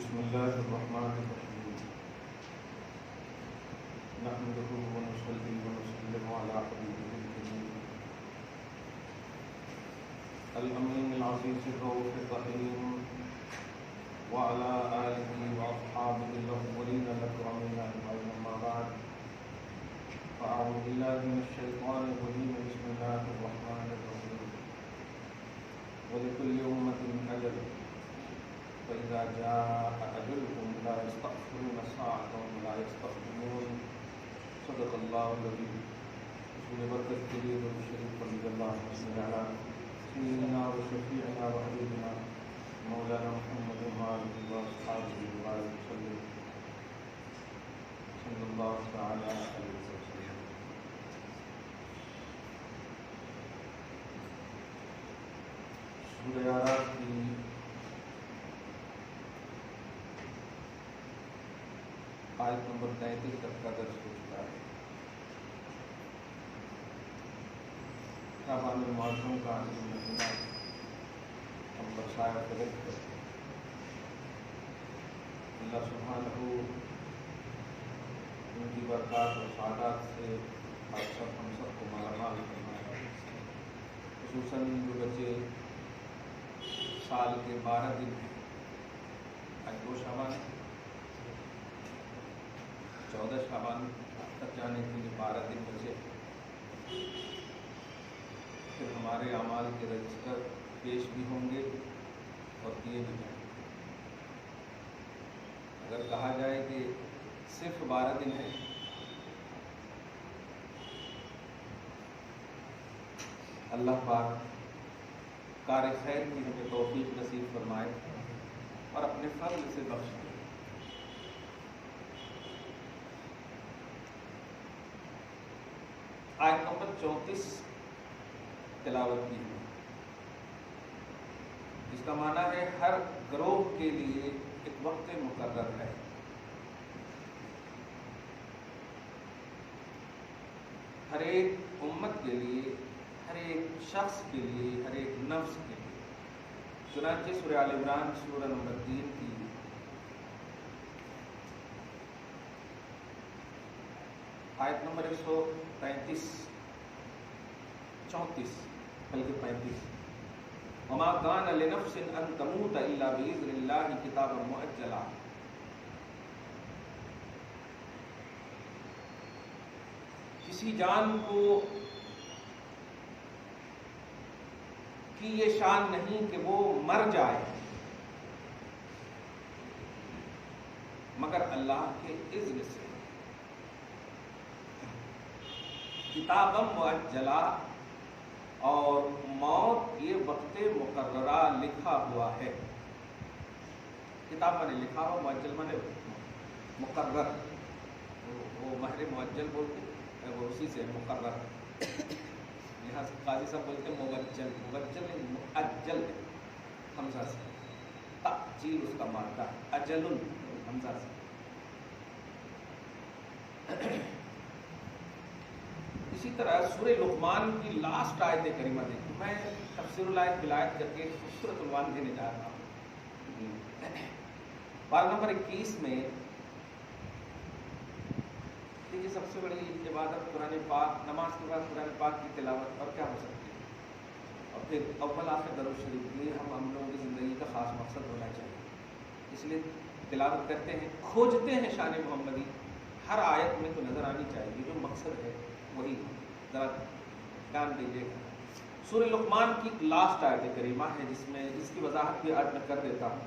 بسم الله الرحمن الرحيم نحمده ونصلي ونسلم على حبيبه الكريم الأمين العزيز الرؤوف الرحيم وعلى آله وأصحابه الأولين الأكرمين أجمعين أما بعد فأعوذ بالله من الشيطان الرجيم بسم الله الرحمن الرحيم ولكل أمة أجل فإذا جاء أجلهم لا يستأخرون ساعة ولا يستقدمون صدق الله العظيم رسول برکت کے لیے درود شریف پڑھیے اللهم صل على سيدنا وشفيعنا وحبيبنا مولانا محمد وآله وأصحابه وبارك وسلم صلى الله تعالى عليه وسلم. سورہ اعراف کی آیت نمبر 33 تک کا درس ہو چکا ہے. شعبان المعظم کا آخری مہینہ ہم پر سایہ فضل کرتے ہیں. اللہ سبحانہ ان کی برکات اور سعادات سے آپ سب ہم سب کو مالا مال فرمائے. خصوصاً جو بچے سال کے 12 دن ہیں، آج 2 شعبان 14 شعبان تک جانے کے لیے 12 دن بچے. پھر ہمارے اعمال کے رجسٹر پیش بھی ہوں گے اور دیے بھی جائیں گے. اگر کہا جائے کہ صرف 12 دن ہے، اللہ پاک کار خیر کی ہمیں توفیق نصیب فرمائے اور اپنے فضل سے بخش دے. آیت نمبر 34 تلاوت کی ہے، جس کا معنی ہے ہر گروہ کے لیے ایک وقت مقرر ہے. ہر ایک امت کے لیے، ہر ایک شخص کے لیے، ہر ایک نفس کے لیے. چنانچہ سورہ آل عمران سورہ نمبر 3 کی آیت نمبر 135 34 بلکہ 35 وما كان لنفس ان تموت الا باذن الله كتابا مؤجلا. کسی جان کو کی یہ شان نہیں کہ وہ مر جائے مگر اللہ کے اذن سے. کتابا مؤجلا، اور موت یہ وقت مقررہ لکھا ہوا ہے. کتاب میں لکھا ہوا، مؤجل میں مقرر، وہ مہر مؤجل بولتے ہیں، وہ اسی سے مقرر. یہاں قاضی صاحب بولتے ہیں موجل، موجل نہیں مؤجل ہے، حمزہ سے. تأجیل اس کا مادہ ہے، اجل حمزہ سے. اسی طرح سورہ لقمان کی لاسٹ آیت کریمہ دیکھیں. میں تفسیر الآیت بالآیت کر کے خوبصورت عنوان دینے جا رہا ہوں. پارہ نمبر 21 میں یہ سب سے بڑی عبادت قرآن پاک، نماز کے بعد قرآن پاک کی تلاوت اور کیا ہو سکتی ہے. اور پھر اول آخر درود شریف، یہ ہم لوگوں کی زندگی کا خاص مقصد ہونا چاہیے. اس لیے تلاوت کرتے ہیں، کھوجتے ہیں شان محمدی. ہر آیت میں تو نظر آنی چاہیے جو مقصد ہے وہی. ذرا دھیان دیجیے گا. سورہ لقمان کی لاسٹ آیت کریمہ ہے، جس میں اس کی وضاحت بھی آج میں کر دیتا ہوں.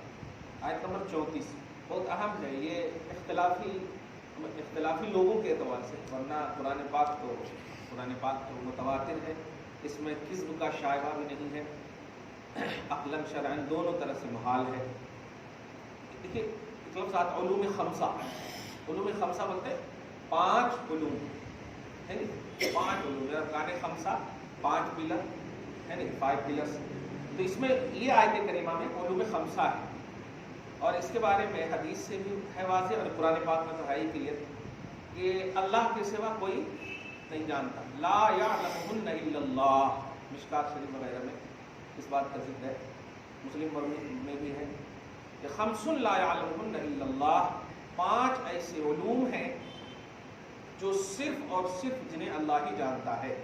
آیت نمبر 34 بہت اہم ہے. یہ اختلافی لوگوں کے اعتبار سے، ورنہ قرآن پاک تو متواتر ہے. اس میں کذب کا شائبہ بھی نہیں ہے. عقلاً شرعاً دونوں طرح سے محال ہے. دیکھیے ایک لفظ آتا علوم خمسہ. علوم خمسہ بولتے ہیں 5 علوم ہے نا، 5 علوم ارکان خمسہ، 5 پلر ہے نا، 5 پلرس. تو اس میں یہ آیت کریمہ میں علوم خمسہ ہے، اور اس کے بارے میں حدیث سے بھی ہے واضح اور قرآن پاک میں تو ہے ہی کلیئر کہ اللہ کے سوا کوئی نہیں جانتا. لا یعلمہن الا اللہ، مشکات شریف وغیرہ میں اس بات کا ذکر ہے. مسلم میں بھی ہے کہ خمس لا یعلمہن الا اللہ، 5 ایسے علوم ہیں جو صرف اور صرف جنہیں اللہ ہی جانتا ہے.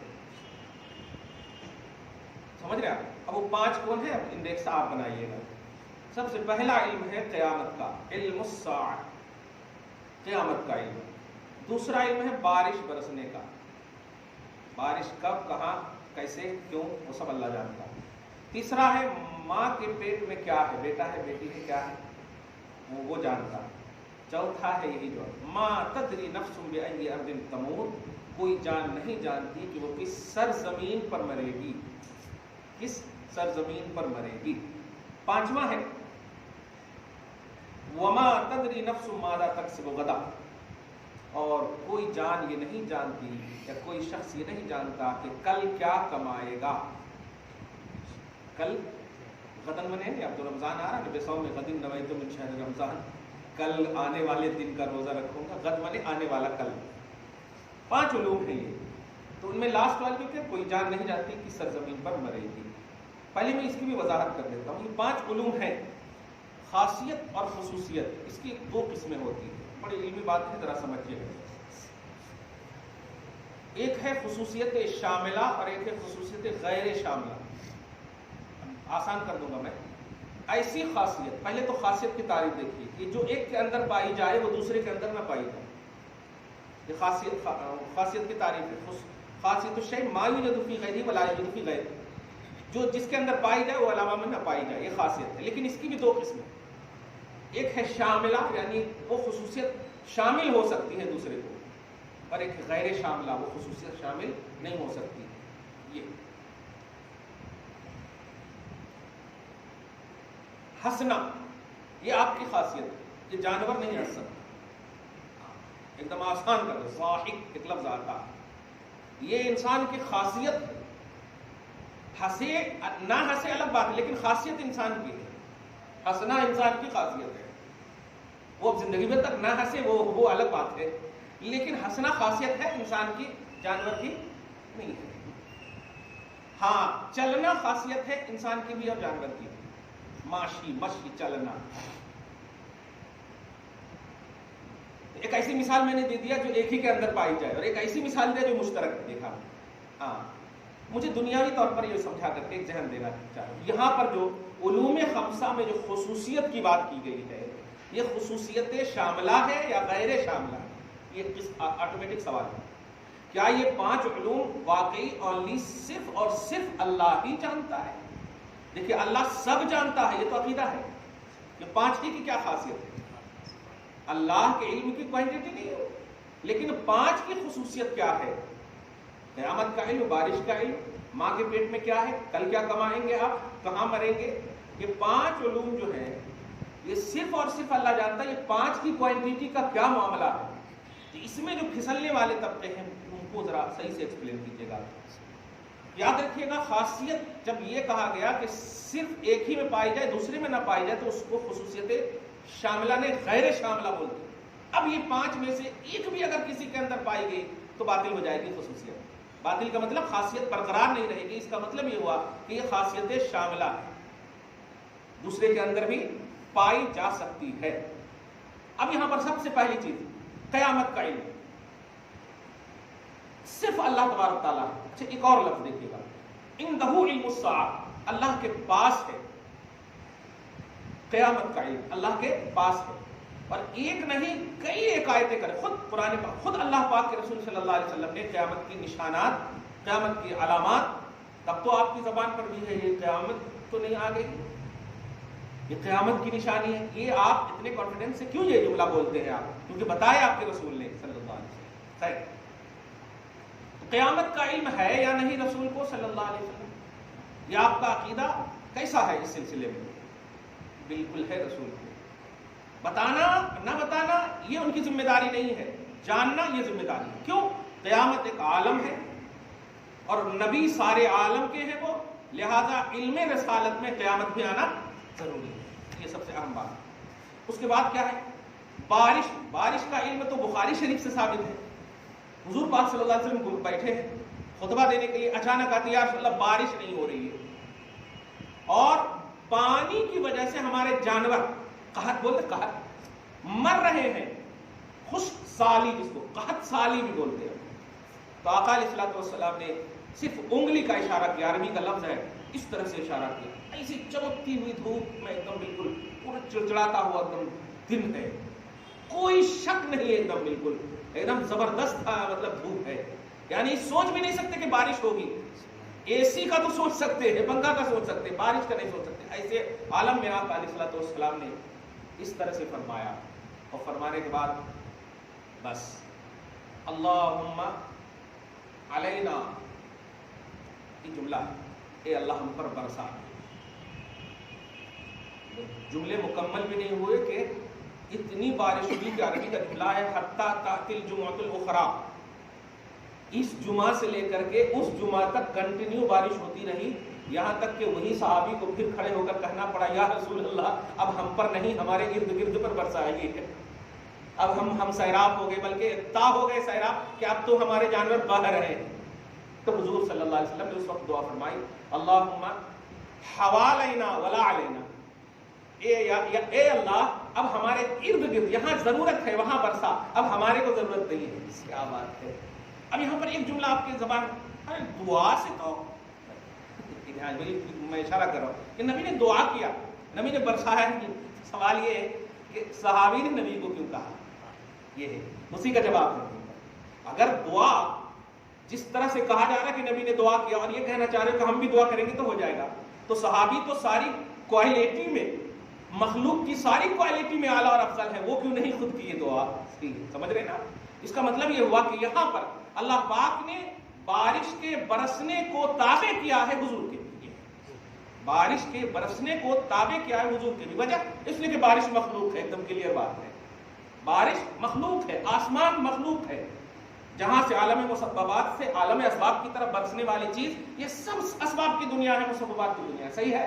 سمجھ رہے آپ؟ اب وہ 5 کون ہے؟ اب انڈیکس آپ بنائیے گا. سب سے پہلا علم ہے قیامت کا، علم الساعہ، قیامت کا علم. دوسرا علم ہے بارش برسنے کا، بارش کب، کہاں، کیسے، کیوں، وہ سب اللہ جانتا ہے. تیسرا ہے ماں کے پیٹ میں کیا ہے، بیٹا ہے، بیٹی ہے، کیا ہے، وہ جانتا ہے. چوتھا ہے یہی جو ما تدری نفس بأی ارض تموت، کوئی جان نہیں جانتی کہ وہ کس سرزمین پر مرے گی، کس سرزمین پر مرے گی. 5واں ہے وما تدری نفس ماذا تکسب غدا، اور کوئی جان یہ نہیں جانتی یا کوئی شخص یہ نہیں جانتا کہ کل کیا کمائے گا. کل غدن بنے یا تو رمضان آ رہا ہے، بسو میں غدن نویت من شہر رمضان، کل آنے والے دن کا روزہ رکھوں گا. غد بنے آنے والا کل. 5 علوم ہیں یہ. تو ان میں لاسٹ والی کہ کوئی جان نہیں جانتی کہ سرزمین پر مرے گی. پہلے میں اس کی بھی وضاحت کر دیتا ہوں. یہ 5 علوم ہیں. خاصیت اور خصوصیت، اس کی 2 قسمیں ہوتی ہیں. بڑی علمی بات ہے، ذرا سمجھیے گا. ایک ہے خصوصیت شاملہ اور ایک ہے خصوصیت غیر شاملہ. آسان کر دوں گا میں. ایسی خاصیت، پہلے تو خاصیت کی تعریف دیکھیے کہ جو ایک کے اندر پائی جائے وہ دوسرے کے اندر نہ پائی جائے. یہ خاصیت کی تعریف ہے. خاصیت الشیء ما یوجد فی غیرہ ولا یوجد فی غیرہ، جو جس کے اندر پائی جائے وہ علاوہ میں نہ پائی جائے، یہ خاصیت ہے. لیکن اس کی بھی 2 قسمیں. ایک ہے شاملہ، یعنی وہ خصوصیت شامل ہو سکتی ہے دوسرے کو، اور ایک غیر شاملہ، وہ خصوصیت شامل نہیں ہو سکتی. یہ ہنسنا، یہ آپ کی خاصیت ہے. یہ جانور نہیں ہنس سکتا. ایک دم آسان کر دو، ضاحک ایک لفظ آتا، یہ انسان کی خاصیت ہے. ہنسے نہ ہنسے الگ بات ہے، لیکن خاصیت انسان کی ہے. ہنسنا انسان کی خاصیت ہے. وہ زندگی میں تک نہ ہنسے وہ الگ بات ہے، لیکن ہنسنا خاصیت ہے انسان کی، جانور کی نہیں ہے. ہاں چلنا خاصیت ہے انسان کی بھی اور جانور کی بھی. مشی چلنا. ایک ایسی مثال میں نے دے دیا جو ایک ہی کے اندر پائی جائے، اور ایک ایسی مثال دے جو مشترک دیکھا. ہاں مجھے دنیاوی طور پر یہ سمجھا کر کے ایک ذہن دینا چاہوں. یہاں پر جو علوم 5 میں جو خصوصیت کی بات کی گئی ہے، یہ خصوصیت شاملہ ہے یا غیر شاملہ ہے؟ یہ آٹومیٹک سوال ہے. کیا یہ 5 علوم واقعی اونلی صرف اور صرف اللہ ہی جانتا ہے؟ دیکھیے اللہ سب جانتا ہے، یہ تو عقیدہ ہے. یہ 5 کی کیا خاصیت ہے؟ اللہ کے علم کی کوانٹٹی نہیں ہے، لیکن 5 کی خصوصیت کیا ہے؟ قیامت کا علم، بارش کا علم، ماں کے پیٹ میں کیا ہے، کل کیا کمائیں گے آپ، کہاں مریں گے. یہ 5 علوم جو ہیں یہ صرف اور صرف اللہ جانتا ہے. یہ 5 کی کوانٹٹی کا کیا معاملہ ہے؟ اس میں جو پھسلنے والے طبقے ہیں ان کو ذرا صحیح سے ایکسپلین کیجیے گا. یاد رکھیے گا خاصیت جب یہ کہا گیا کہ صرف ایک ہی میں پائی جائے دوسرے میں نہ پائی جائے تو اس کو خصوصیت شاملہ نے غیر شاملہ بولتے. اب یہ 5 میں سے ایک بھی اگر کسی کے اندر پائی گئی تو باطل ہو جائے گی خصوصیت. باطل کا مطلب خاصیت برقرار نہیں رہے گی. اس کا مطلب یہ ہوا کہ یہ خاصیت شاملہ ہے، دوسرے کے اندر بھی پائی جا سکتی ہے. اب یہاں پر سب سے پہلی چیز قیامت کا علم صرف اللہ تبارک تعالیٰ. اچھا ایک اور لفظ دیکھیے گا، اندہ علم الساعہ، اللہ کے پاس ہے قیامت کا علم، اللہ کے پاس ہے. اور ایک نہیں کئی ایک آیتیں کرے خود قرآن پاک، خود اللہ پاک کے رسول صلی اللہ علیہ وسلم نے قیامت کی نشانات، قیامت کی علامات. تب تو آپ کی زبان پر بھی ہے یہ قیامت تو نہیں آ گئی، یہ قیامت کی نشانی ہے. یہ آپ اتنے کانفیڈنس سے کیوں یہ جملہ بولتے ہیں آپ؟ کیونکہ بتایا آپ کے رسول نے صلی اللہ علیہ وسلم. خیر قیامت کا علم ہے یا نہیں رسول کو صلی اللہ علیہ وسلم؟ یہ آپ کا عقیدہ کیسا ہے اس سلسلے میں؟ بالکل ہے رسول کو. بتانا نہ بتانا یہ ان کی ذمہ داری نہیں ہے، جاننا یہ ذمہ داری ہے. کیوں؟ قیامت ایک عالم ہے اور نبی سارے عالم کے ہیں وہ، لہذا علم رسالت میں قیامت بھی آنا ضروری ہے. یہ سب سے اہم بات. اس کے بعد کیا ہے؟ بارش کا علم تو بخاری شریف سے ثابت ہے. حضور پاک صلی اللہ علیہ وسلم بیٹھے ہیں خطبہ دینے کے لیے، اچانک آتی ہے یا رسول اللہ بارش نہیں ہو رہی ہے، اور پانی کی وجہ سے ہمارے جانور قحط بولتے قحط مر رہے ہیں، خشک سالی جس کو قحط سالی بھی بولتے ہیں. تو آقا علیہ الصلوۃ والسلام نے صرف انگلی کا اشارہ کیا، عربی کا لفظ ہے، اس طرح سے اشارہ کیا. ایسی چمکتی ہوئی دھوپ میں ایک دم بالکل پورا چڑچڑاتا ہوا ایک دم دن ہے، کوئی شک نہیں، ایک دم بالکل ایک دم زبردست مطلب دھوپ ہے. یعنی سوچ بھی نہیں سکتے کہ بارش ہوگی. اے سی کا تو سوچ سکتے ہیں، پنکھا کا سوچ سکتے ہیں، بارش کا نہیں سوچ سکتے. ایسے عالم میں آپ علیہ الصلوۃ والسلام نے اس طرح سے فرمایا. اور فرمانے کے بعد بس اللہم علینا، یہ جملہ ہے، اے اللہ ہم پر برسا. جملے مکمل بھی نہیں ہوئے کہ اتنی بارش ہوئی کہ عربی کا جملہ ہے حتی تأتی الجمعۃ الاخری. اس جمعہ سے لے کر کے اس جمعہ تک کنٹینیو بارش ہوتی رہی، یہاں تک کہ وہی صحابی کو پھر کھڑے ہو کر کہنا پڑا یا رسول اللہ اب ہم پر نہیں ہمارے ارد گرد پر برسائیے. اب ہم سیراب ہو گئے، بلکہ تا ہو گئے سیراب کہ اب تو ہمارے جانور بہہ رہے ہیں. تو حضور صلی اللہ علیہ وسلم نے اس وقت دعا فرمائی اللہم حوالینا ولا علینا، اے اللہ اب ہمارے ارد گرد، یہاں ضرورت ہے وہاں برسا، اب ہمارے کو ضرورت نہیں ہے. کیا بات ہے. اب یہاں پر ایک جملہ آپ کی زبان، ارے دعا سے تو میں اشارہ کر رہا ہوں کہ نبی نے دعا کیا، نبی نے برسایا نہیں. سوال یہ ہے کہ صحابی نے نبی کو کیوں کہا، یہ ہے اسی کا جواب ہے. اگر دعا جس طرح سے کہا جا رہا ہے کہ نبی نے دعا کیا اور یہ کہنا چاہ رہے ہو کہ ہم بھی دعا کریں گے تو ہو جائے گا، تو صحابی تو ساری کوالٹی میں، مخلوق کی ساری کوالٹی میں اعلیٰ اور افضل ہے، وہ کیوں نہیں خود کی یہ دعا. سمجھ رہے نا. اس کا مطلب یہ ہوا کہ یہاں پر اللہ پاک نے بارش کے برسنے کو تابع کیا ہے حضور کے لیے. بارش کے برسنے کو تابع کیا ہے حضور کے لیے. وجہ اس لیے کہ بارش مخلوق ہے، ایک دم کلیئر بات ہے. بارش مخلوق ہے، آسمان مخلوق ہے. جہاں سے عالم مسببات سے عالم اسباب کی طرف برسنے والی چیز، یہ سب اسباب کی دنیا ہے، مسببات کی دنیا ہے. صحیح ہے.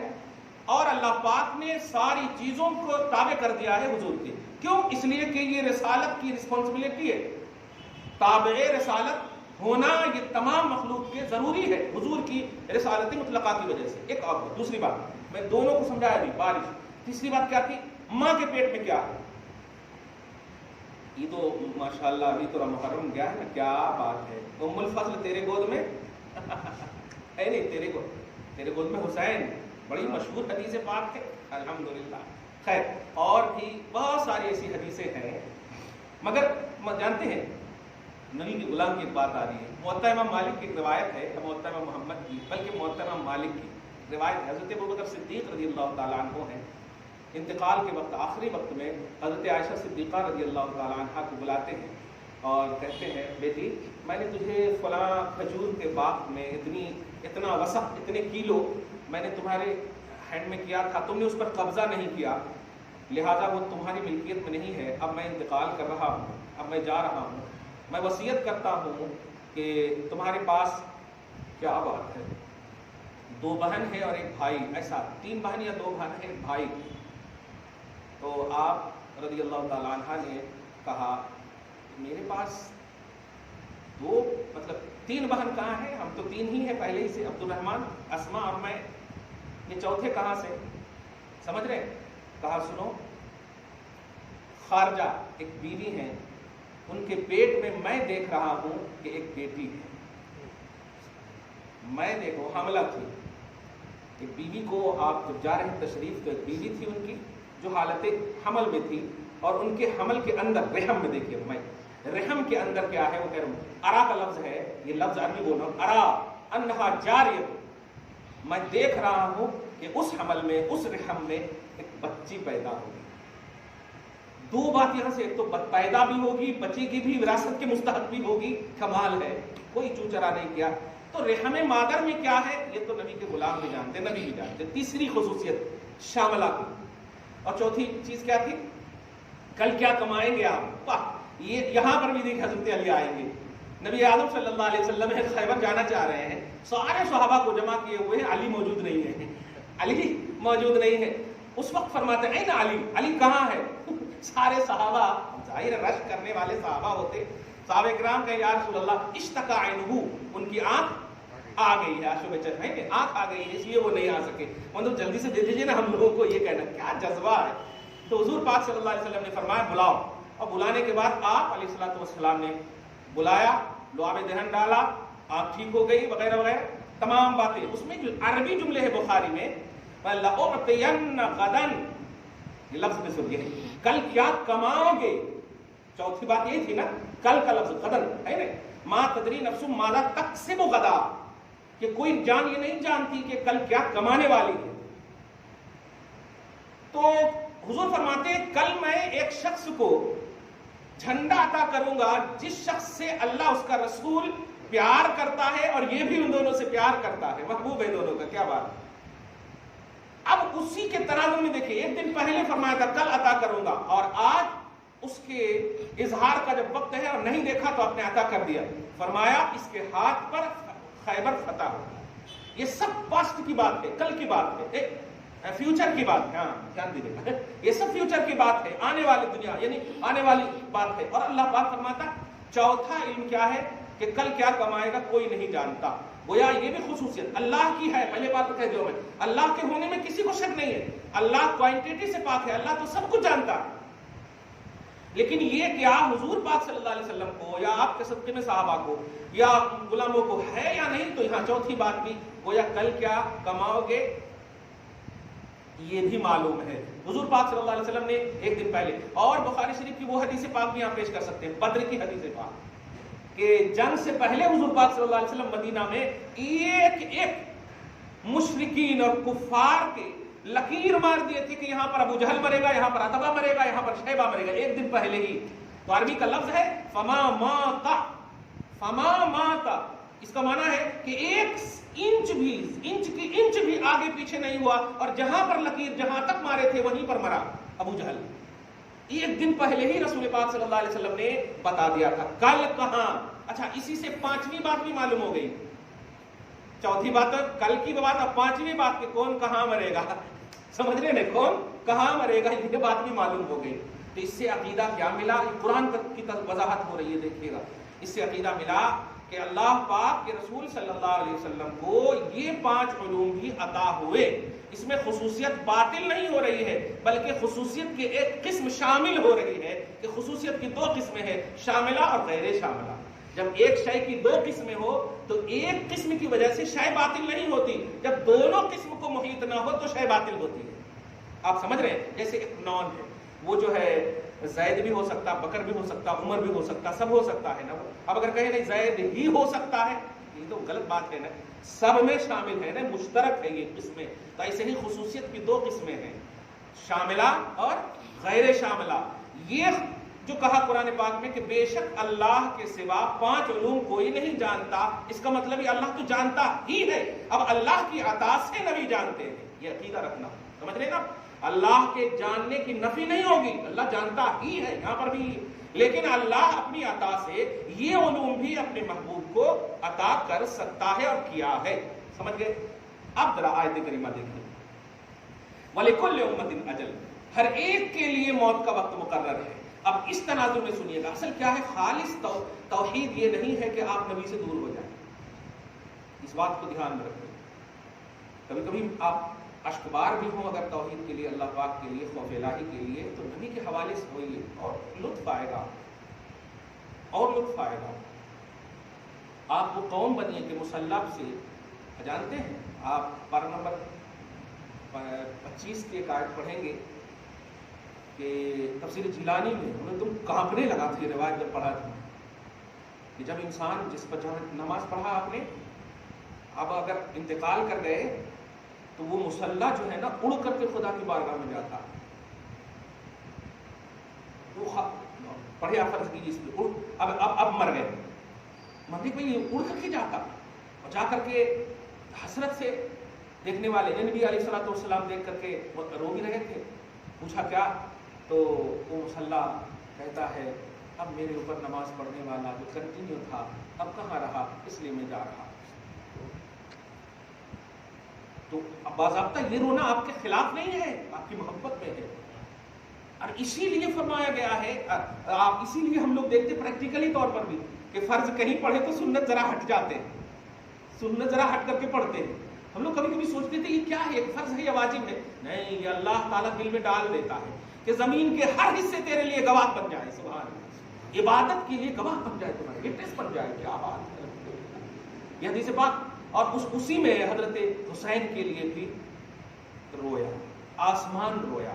اور اللہ پاک نے ساری چیزوں کو تابع کر دیا ہے حضور کے. کیوں؟ اس لیے کہ یہ رسالت کی رسپانسبلٹی ہے. تابع رسالت ہونا یہ تمام مخلوق کے ضروری ہے حضور کی رسالت مطلقہ کی وجہ سے. ایک اور دوسری بات میں دونوں کو سمجھایا بھی، بارش. تیسری بات کیا تھی؟ ماں کے پیٹ میں کیا ہے. یہ تو ماشاءاللہ ابھی تو محرم گیا ہے نا، کیا بات ہے. ام الفضل تیرے گود میں ہے نہیں، تیرے گود میں حسین، بڑی مشہور حدیث پاک ہے الحمدللہ. خیر اور بھی بہت ساری ایسی حدیثیں ہیں، مگر جانتے ہیں نبی کے غلام کی ایک بات آ رہی ہے. موطا امام مالک کی ایک روایت ہے، موطا امام محمد کی بلکہ موطا امام مالک کی روایت ہے. حضرت ابوبکر صدیق رضی اللہ تعالیٰ عنہ ہیں، انتقال کے وقت آخری وقت میں حضرت عائشہ صدیقہ رضی اللہ تعالیٰ عنہ کو بلاتے ہیں اور کہتے ہیں بیٹی میں نے تجھے فلاں کھجور کے باغ میں اتنا وسق، اتنے کیلو میں نے تمہارے ہینڈ میں کیا تھا، تم نے اس پر قبضہ نہیں کیا، لہٰذا وہ تمہاری ملکیت میں نہیں ہے. اب میں انتقال کر رہا ہوں، اب میں جا رہا ہوں، میں وصیت کرتا ہوں کہ تمہارے پاس کیا بات ہے 2 بہن ہے اور 1 بھائی، ایسا 3 بہن یا 2 بہن ہے 1 بھائی. تو آپ رضی اللہ تعالیٰ عنہ نے کہا میرے پاس 2 مطلب 3 بہن کہاں ہیں، ہم تو 3 ہی ہیں پہلے ہی سے، عبد الرحمن، اسما اور میں، یہ چوتھے کہاں سے. سمجھ رہے. کہا سنو، خارجہ ایک بیوی ہیں، ان کے پیٹ میں میں دیکھ رہا ہوں کہ ایک بیٹی ہے. میں دیکھو حاملہ تھی ایک بیوی کو، آپ جب جا رہے ہیں تشریف تو ایک بیوی تھی ان کی جو حالت حمل میں تھی، اور ان کے حمل کے اندر رحم میں دیکھیے، میں رحم کے اندر کیا ہے وہ کہہ رہا ہوں، ارا کا لفظ ہے، یہ لفظ عربی بول رہا ہوں، ارا انہا جاریہ، میں دیکھ رہا ہوں کہ اس حمل میں، اس رحم میں ایک بچی پیدا ہوگی. 2 بات یہاں سے، ایک تو پیدا بھی ہوگی، بچی کی بھی وراثت کے مستحق بھی ہوگی. کمال ہے، کوئی چوچرا نہیں کیا. تو رحم مادر میں کیا ہے یہ تو نبی کے غلام بھی جانتے، نبی بھی جانتے. تیسری خصوصیت شاملہ کی. اور چوتھی چیز کیا تھی؟ کل کیا کمائیں گے آپ. یہ یہاں پر بھی دیکھ حضرت علی آئیں گے. نبی اعظم صلی اللہ علیہ وسلم خیبر جانا چاہ رہے ہیں، سارے صحابہ کو جمع کیے ہوئے ہیں، علی موجود نہیں ہے، علی موجود نہیں ہے. اس وقت فرماتے ہیں نا علی، علی کہاں ہے؟ سارے صحابہ، ظاہر رش کرنے والے صحابہ ہوتے، صحابہ کرام کہ یا رسول اللہ اشتکا عینہ، ان کی آنکھ آ گئی ہے، آنسو بچت ہے کہ آنکھ آ گئی ہے، اس لیے وہ نہیں آ سکے. مطلب جلدی سے دے دیجیے نا ہم لوگوں کو یہ کہنا. کیا جذبہ ہے. تو حضور پاک صلی اللہ علیہ وسلم نے فرمایا بلاؤ، اور بلانے کے بعد آپ علیہ الصلوۃ والسلام نے بلایا، لعاب دہن ڈالا، آپ ٹھیک ہو گئی وغیرہ وغیرہ تمام باتیں. اس میں جو عربی جملے ہے بخاری میں لَأُعْطِيَنَّ غَدًا، یہ لفظ میں سنیے، کل کیا کماؤ گے. چوتھی بات یہی تھی نا، کل کا لفظ غدن ہے نا، ما تدری نفس ماذا تکسب غدا، کہ کوئی جان یہ نہیں جانتی کہ کل کیا کمانے والی ہے. تو حضور فرماتے ہیں کل میں ایک شخص کو جھنڈا عطا کروں گا جس شخص سے اللہ اس کا رسول پیار کرتا ہے اور یہ بھی ان دونوں سے پیار کرتا ہے، محبوب ہے دونوں کا. کیا بات. اب اسی کے تناظر میں دیکھیں، ایک دن پہلے فرمایا تھا کل عطا کروں گا، اور آج اس کے اظہار کا جب وقت ہے اور نہیں دیکھا تو آپ نے عطا کر دیا. فرمایا اس کے ہاتھ پر خیبر فتح ہوگا. یہ سب پاسٹ کی بات ہے، کل کی بات ہے، فیوچر کی بات ہے. ہاں دھیان دیجیے، یہ سب فیوچر کی بات ہے، آنے والی دنیا یعنی آنے والی بات ہے. اور اللہ پاک فرماتا چوتھا علم کیا ہے کہ کل کیا کمائے گا کوئی نہیں جانتا. گویا یہ بھی خصوصیت اللہ کی ہے. پہلے بات کہہ دو، میں اللہ کے ہونے میں کسی کو شک نہیں ہے، اللہ کوانٹیٹی سے پاک ہے، اللہ تو سب کچھ جانتا ہے. لیکن یہ کیا حضور پاک صلی اللہ علیہ وسلم کو یا آپ کے صدقے میں صحابہ کو یا غلاموں کو ہے یا نہیں. تو یہاں چوتھی بات بھی گویا کل کیا کماؤ گے یہ بھی معلوم ہے. حضور پاک صلی اللہ علیہ وسلم نے ایک دن پہلے، اور بخاری شریف کی وہ حدیث پاک بھی یہاں پیش کر سکتے ہیں، بدر کی حدیث پاک، کہ جنگ سے پہلے حضور پاک صلی اللہ علیہ وسلم مدینہ میں ایک ایک مشرکین اور کفار کے لکیر مار دیے تھے کہ یہاں پر ابو جہل مرے گا، یہاں پر عتبہ مرے گا، یہاں پر شیبہ مرے گا، ایک دن پہلے ہی. تو عربی کا لفظ ہے فما ماتا. فما ماتا اس کا معنی ہے کہ ایک انچ بھی آگے پیچھے نہیں ہوا، اور جہاں پر لکیر جہاں تک مارے تھے وہیں پر مرا ابو جہل. ایک دن پہلے ہی رسول پاک صلی اللہ علیہ وسلم نے بتا دیا تھا کل کہاں. اچھا، اسی سے پانچویں بات بھی معلوم ہو گئی. چوتھی بات کل کی بات، اب پانچویں بات کہ کون کہاں مرے گا. سمجھ رہے ہیں، کون کہاں مرے گا، یہ بات بھی معلوم ہو گئی. تو اس سے عقیدہ کیا ملا، قرآن کی وضاحت ہو رہی ہے. دیکھیے گا، اس سے عقیدہ ملا کہ اللہ پاک کے رسول صلی اللہ علیہ وسلم کو یہ 5 علوم بھی عطا ہوئے. اس میں خصوصیت باطل نہیں ہو رہی ہے، بلکہ خصوصیت کی ایک قسم شامل ہو رہی ہے. کہ خصوصیت کی 2 قسمیں ہیں، شاملہ اور غیر شاملہ. جب ایک شے کی 2 قسمیں ہو تو ایک قسم کی وجہ سے شے باطل نہیں ہوتی، جب دونوں قسم کو محیط نہ ہو تو شے باطل ہوتی ہے. آپ سمجھ رہے ہیں؟ جیسے ایک نون ہے، وہ جو ہے زید بھی ہو سکتا، بکر بھی ہو سکتا، عمر بھی ہو سکتا، سب ہو سکتا ہے نا. اب اگر کہیں نہیں زید ہی ہو سکتا ہے، یہ تو غلط بات ہے نا، سب میں شامل ہے نا، مشترک ہے یہ قسمیں. تو ایسے ہی خصوصیت کی 2 قسمیں ہیں، شاملہ اور غیر شاملہ. یہ جو کہا قرآن پاک میں کہ بے شک اللہ کے سوا 5 علوم کوئی نہیں جانتا، اس کا مطلب یہ اللہ تو جانتا ہی ہے. اب اللہ کی عطا سے نبی جانتے ہیں، یہ عقیدہ رکھنا. سمجھ رہے نا، اللہ کے جاننے کی نفی نہیں ہوگی، اللہ جانتا ہی ہے یہاں پر بھی. لیکن اللہ اپنی عطا سے یہ علوم بھی اپنے محبوب کو عطا کر سکتا ہے اور کیا ہے. سمجھ گئے؟ اب ذرا آیت کریمہ دیکھیں. وَلِكُلِّ أُمَّةٍ أَجَلٌ، ہر ایک کے لیے موت کا وقت مقرر ہے. اب اس تناظر میں سنیے گا، اصل کیا ہے، خالص توحید یہ نہیں ہے کہ آپ نبی سے دور ہو جائیں. اس بات کو دھیان میں رکھیں. کبھی کبھی آپ اشکبار بھی ہوں اگر توحید کے لیے، اللہ پاک کے لیے، خوف الہی کے لیے، تو نبی کے حوالے سے ہوئیے اور لطف آئے گا، اور لطف آئے گا. آپ وہ قوم بنیے کہ مسلح سے، جانتے ہیں آپ پارہ نمبر 25 کی ایک آیت پڑھیں گے کہ تفسیر جیلانی میں ہمیں تم کانپنے لگا تھی. روایت جب پڑھا تھا کہ جب انسان جس پر جہاں نماز پڑھا آپ نے، اب اگر انتقال کر گئے تو وہ مسلح جو ہے نا اڑ کر کے خدا کی بارگاہ میں جاتا. وہ پڑھے آپ فرض کیجیے اس میں اب مر گئے، مندی پہ یہ اڑ کر کے جاتا، اور جا کر کے حسرت سے دیکھنے والے نبی علیہ الصلوۃ والسلام دیکھ کر کے رو بھی رہے تھے. پوچھا کیا؟ تو وہ مسلح کہتا ہے اب میرے اوپر نماز پڑھنے والا جو کنٹینیو تھا اب کہاں رہا، اس لیے میں جا رہا. تو باضابطہ یہ رونا آپ کے خلاف نہیں ہے، آپ کی محبت میں ہے. اور اسی لیے فرمایا گیا ہے، آپ اسی لیے ہم لوگ دیکھتے پریکٹیکلی طور پر بھی کہ فرض کہیں پڑھے تو سنت ذرا ہٹ جاتے ہیں، سنت ذرا ہٹ کر کے پڑھتے ہیں. ہم لوگ کبھی کبھی سوچتے تھے یہ کیا ہے، ایک فرض ہے یا واجب ہے؟ نہیں، یہ اللہ تعالیٰ دل میں ڈال دیتا ہے کہ زمین کے ہر حصے تیرے لیے گواہ بن جائے. سبحان اللہ، عبادت کے لیے گواہ بن جائے، تمہارے وٹنس بن جائے. کیا بات ہے، یہ حدیث پاک. اور اسی میں حضرت حسین کے لیے بھی رویا، آسمان رویا.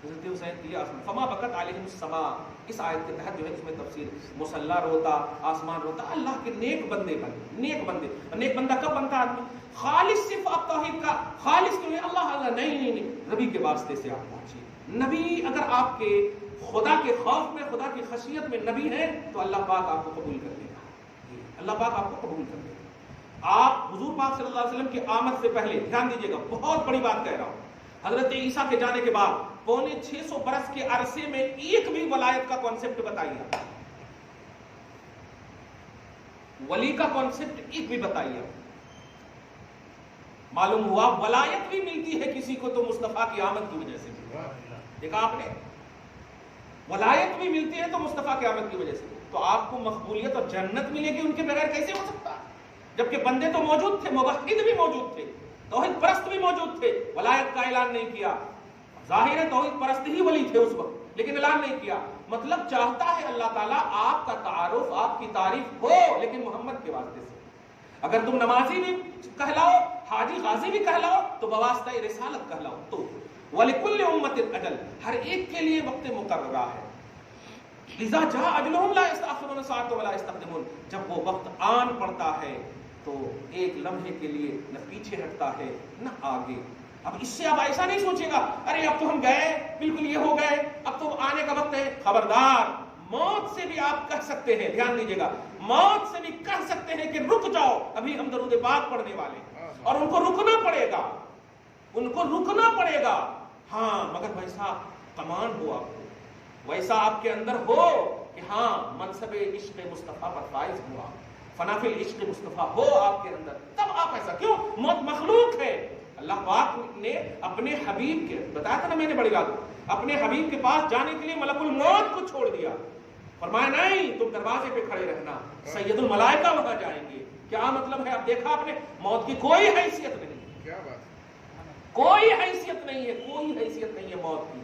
حضرت حسین کے لیے آسمان، فما بکت علیہم السماء، اس آیت کے تحت جو ہے اس میں تفسیر، مصلی روتا، آسمان روتا. اللہ کے نیک بندے بنے، نیک بندے. نیک بندہ کب بنتا آدمی؟ خالص صرف آپ توحید کا خالص کیوں ہے؟ اللہ اللہ نہیں، نبی کے واسطے سے آپ پہنچیے. نبی اگر آپ کے خدا کے خوف میں، خدا کی خشیت میں نبی ہیں تو اللہ پاک آپ کو قبول کر لے گا. اللہ پاک آپ کو قبول کر لے گا. آپ حضور پاک صلی اللہ علیہ وسلم کی آمد سے پہلے، دھیان دیجیے گا، بہت بڑی بات کہہ رہا ہوں، حضرت عیسیٰ کے جانے کے بعد 650 برس کے عرصے میں ایک بھی ولایت کا کانسیپٹ بتائیے، ولی کا کانسیپٹ ایک بھی بتائیے. معلوم ہوا ولایت بھی ملتی ہے کسی کو تو مصطفیٰ کی آمد کی وجہ سے. دیکھا آپ نے، ولایت بھی ملتی ہے تو مصطفیٰ کی آمد کی وجہ سے. تو آپ کو مقبولیت اور جنت ملے گی ان کے بغیر کیسے ہو سکتا؟ جبکہ بندے تو موجود تھے، موحد بھی موجود تھے، توحید پرست بھی موجود تھے، ولایت کا اعلان نہیں کیا. ظاہر ہے توحید پرست ہی ولی تھے اس وقت، لیکن اعلان نہیں کیا. مطلب چاہتا ہے اللہ تعالیٰ آپ کا تعارف، آپ کی تعریف ہو، لیکن محمد کے واسطے سے. اگر تم نمازی بھی کہلاؤ، حاجی غازی بھی کہلاؤ، تو بواسطہ رسالت کہلاؤ. تو وَلِكُلِّ أُمَّةٍ أَجَلٌ، ہر ایک کے لیے وقت مقررہ ہے. لذا جاء أَجْلُهُمْ لَا يَسْتَأْخِرُونَ سَاعَةً وَلَا يَسْتَقْدِمُونَ. جب وہ وقت آن پڑتا ہے تو ایک لمحے کے لیے نہ پیچھے ہٹتا ہے نہ آگے. اب اس سے اب ایسا نہیں سوچے گا ارے اب تو ہم گئے، بالکل یہ ہو گئے، اب تو آنے کا وقت ہے. خبردار، موت سے بھی آپ کہہ سکتے ہیں، دھیان دیجیے گا، موت سے بھی کہہ سکتے ہیں کہ رک جاؤ، ابھی ہم درود پاک پڑھنے والے ہیں. اور ان کو رکنا پڑے گا، ان کو رکنا پڑے گا. ہاں، مگر ویسا کمان ہو، آپ کو ویسا آپ کے اندر ہو کہ ہاں منصب عشق مصطفیٰ پر فائز ہوا، فنافل عشق مصطفیٰ ہو آپ کے اندر، تب آپ ایسا. کیوں؟ موت مخلوق ہے. اللہ پاک نے اپنے حبیب کے، بتایا تھا نا میں نے بڑی بات، اپنے حبیب کے پاس جانے کے لیے ملک الموت کو چھوڑ دیا. فرمایا نہیں، تم دروازے پہ کھڑے رہنا، سید الملائکہ وہاں جائیں گے. کیا مطلب ہے؟ اب دیکھا آپ نے، موت کی کوئی حیثیت نہیں. کیا بات، کوئی حیثیت نہیں ہے، کوئی حیثیت نہیں ہے موت کی.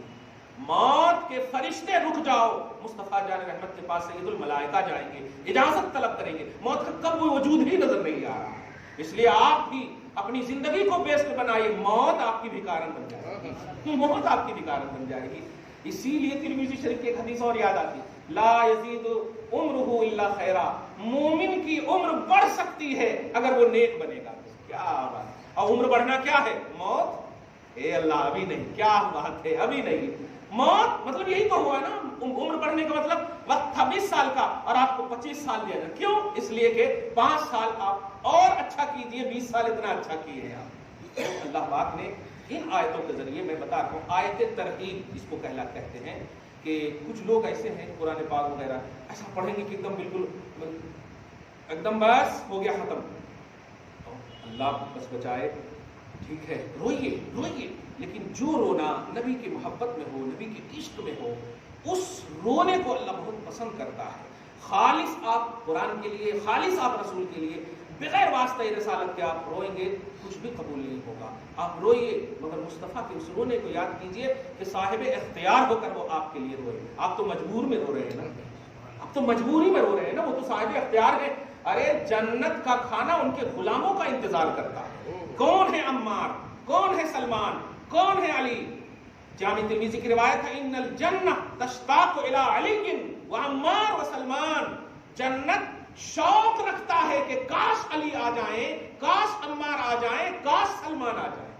موت کے فرشتے رک جاؤ، مصطفیٰ جان رحمت کے پاس سید الملائکہ جائیں گے، اجازت طلب کریں گے. موت کا کب وہ وجود ہی نظر نہیں آ رہا. اس لیے آپ بھی اپنی زندگی کو بیسٹ بنائیے. موت آپ کی بھکارن بن جائے گی، موت آپ کی بھکارن بن جائے گی. اسی لیے ترمذی شریف کی ایک حدیث اور یاد آتی، لا یزید عمرہ الا خیرا، مومن کی عمر بڑھ سکتی ہے اگر وہ نیک بنے گا. کیا بات! اور عمر بڑھنا کیا ہے؟ موت. اے اللہ، ابھی نہیں. کیا بات ہے، ابھی نہیں. موت مطلب یہی تو ہوا نا، عمر بڑھنے کا مطلب وقت تھا 20 سال کا اور آپ کو 25 سال دیا جائے. کیوں؟ اس لیے کہ 5 سال آپ اور اچھا کیجئے، 20 سال اتنا اچھا کیے ہیں آپ. اللہ پاک نے ان آیتوں کے ذریعے، میں بتا رہا ہوں، آیت ترغیب اس کو کہتے ہیں، کہ کچھ لوگ ایسے ہیں قرآن پاک وغیرہ ایسا پڑھیں گے کہ ایک دم بالکل ایک دم بس ہو گیا ختم. اللہ بس بچائے. ٹھیک ہے، روئیے روئیے، لیکن جو رونا نبی کی محبت میں ہو، نبی کے عشق میں ہو، اس رونے کو اللہ بہت پسند کرتا ہے. خالص آپ قرآن کے لیے، خالص آپ رسول کے لیے، بغیر واسطہ رسالت کے آپ روئیں گے، کچھ بھی قبول نہیں ہوگا. آپ روئیے، مگر مصطفیٰ کے اس رونے کو یاد کیجئے کہ صاحب اختیار ہو کر وہ آپ کے لیے روئے. آپ تو مجبور میں رو رہے ہیں نا، آپ تو مجبوری میں رو رہے ہیں نا، وہ تو صاحب اختیار ہے. ارے جنت کا کھانا ان کے غلاموں کا انتظار کرتا ہے. کون ہے عمار، کون ہے سلمان، کون ہے علی؟ جامع ترمذی کی روایت ہے، ان الجنہ تشتاق الی علی وعمار وسلمان. جنت شوق رکھتا ہے کہ کاش علی آ جائیں، کاش عمار آ جائیں، کاش سلمان آ جائیں.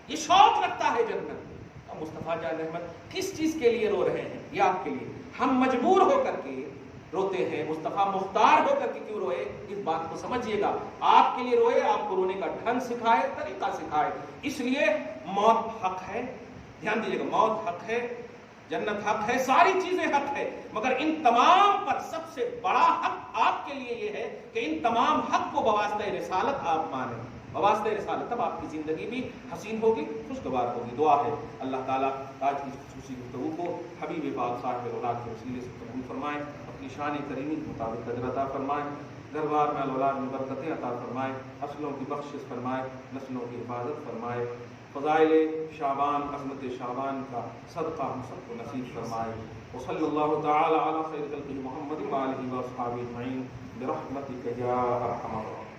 یہ شوق رکھتا ہے جنت. اب مصطفیٰ جان رحمت کس چیز کے لیے رو رہے ہیں؟ یہ آپ کے لیے. ہم مجبور ہو کر کے روتے ہیں، مصطفیٰ مختار ہو کر کے کیوں روئے؟ اس بات کو سمجھیے گا. آپ کے لیے روئے، آپ کو رونے کا ڈھنگ سکھائے، طریقہ سکھائے. اس لیے موت حق ہے، دھیان دیجیے گا، موت حق ہے، جنت حق ہے، ساری چیزیں حق ہے. مگر ان تمام پر سب سے بڑا حق آپ کے لیے یہ ہے کہ ان تمام حق کو بواسطہ رسالت آپ مانیں. بواسطہ رسالت تب آپ کی زندگی بھی حسین ہوگی، خوشگوار ہوگی. دعا ہے اللہ تعالیٰ آج کی خصوصی گفتگو کو حبیب پاک صاحب اولاد کے وسیلے سے قبول فرمائیں، اپنی شان کریمی کے مطابق اجر عطا فرمائیں. گھر بار میں اولاد میں برکتیں عطا فرمائے، اصلوں کی بخشش فرمائے، نسلوں کی حفاظت فرمائے، فضائل شعبان، عظمت شعبان کا صدقہ ہم سب کو نصیب فرمائے۔ وصلی اللہ تعالی علی خیر خلقہ محمد وآلہ واصحابہ اجمعین برحمتک یا ارحم الراحمین۔